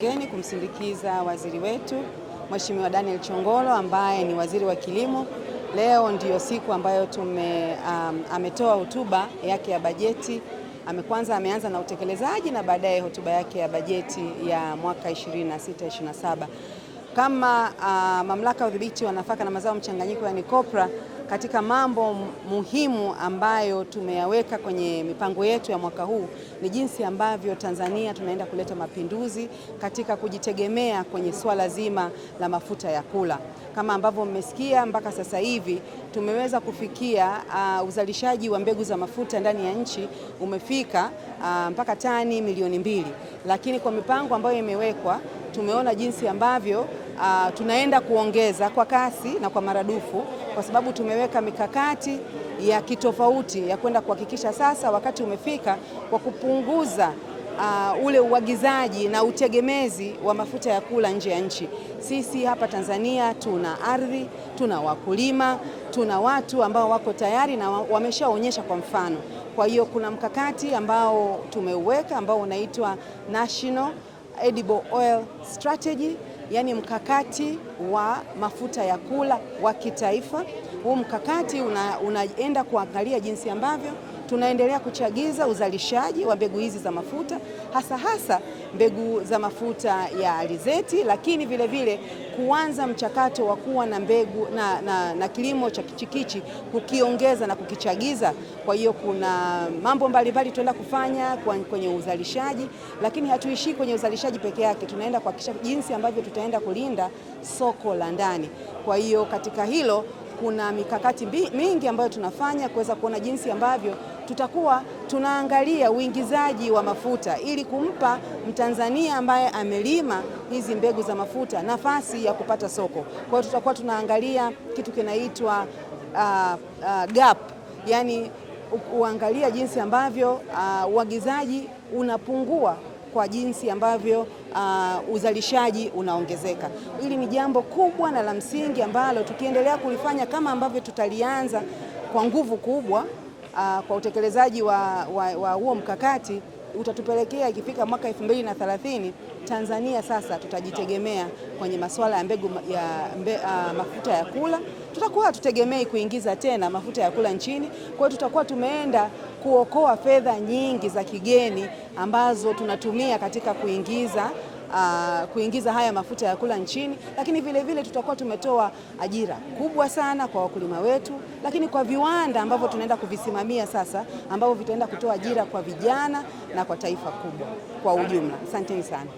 Geni kumsindikiza waziri wetu Mheshimiwa Daniel Chongolo ambaye ni waziri wa kilimo. Leo ndiyo siku ambayo ametoa hotuba yake ya bajeti. Kwanza ameanza na utekelezaji na baadaye hotuba yake ya bajeti ya mwaka 26-27. Kama mamlaka ya udhibiti wa nafaka na mazao mchanganyiko yani COPRA, katika mambo muhimu ambayo tumeyaweka kwenye mipango yetu ya mwaka huu ni jinsi ambavyo Tanzania tunaenda kuleta mapinduzi katika kujitegemea kwenye swala zima la mafuta ya kula. Kama ambavyo mmesikia, mpaka sasa hivi tumeweza kufikia uzalishaji wa mbegu za mafuta ndani ya nchi umefika mpaka tani milioni 2, lakini kwa mipango ambayo imewekwa tumeona jinsi ambavyo tunaenda kuongeza kwa kasi na kwa maradufu, kwa sababu tumeweka mikakati ya kitofauti ya kwenda kuhakikisha sasa wakati umefika kwa kupunguza ule uagizaji na utegemezi wa mafuta ya kula nje ya nchi. Sisi hapa Tanzania tuna ardhi, tuna wakulima, tuna watu ambao wako tayari na wameshaonyesha kwa mfano. Kwa hiyo kuna mkakati ambao tumeuweka ambao unaitwa National Edible Oil Strategy, yani mkakati wa mafuta ya kula wa kitaifa. Huu mkakati unaenda kuangalia jinsi ambavyo tunaendelea kuchagiza uzalishaji wa mbegu hizi za mafuta, hasa mbegu za mafuta ya alizeti, lakini vile vile kuanza mchakato wa kuwa na mbegu na kilimo cha chikichi, kukiongeza na kukichagiza. Kwa hiyo kuna mambo mbalimbali tunaenda kufanya kwenye uzalishaji, lakini hatuishii kwenye uzalishaji peke yake, tunaenda kuhakikisha jinsi ambavyo tutaenda kulinda soko la ndani. Kwa hiyo katika hilo kuna mikakati mingi ambayo tunafanya kuweza kuona jinsi ambavyo tutakuwa tunaangalia uingizaji wa mafuta ili kumpa Mtanzania ambaye amelima hizi mbegu za mafuta nafasi ya kupata soko. Kwa hiyo tutakuwa tunaangalia kitu kinaitwa gap, yani uangalia jinsi ambavyo uagizaji unapungua kwa jinsi ambavyo uzalishaji unaongezeka. Hili ni jambo kubwa na la msingi ambalo tukiendelea kulifanya kama ambavyo tutalianza kwa nguvu kubwa kwa utekelezaji wa huo mkakati, utatupelekea ikifika mwaka 2030 Tanzania sasa tutajitegemea kwenye masuala ya mafuta ya kula. Tutakuwa hatutegemei kuingiza tena mafuta ya kula nchini. Kwa hiyo tutakuwa tumeenda kuokoa fedha nyingi za kigeni ambazo tunatumia katika kuingiza haya mafuta ya kula nchini, lakini vile vile tutakuwa tumetoa ajira kubwa sana kwa wakulima wetu, lakini kwa viwanda ambavyo tunaenda kuvisimamia sasa, ambavyo vitaenda kutoa ajira kwa vijana na kwa taifa kubwa kwa ujumla. Asanteni sana.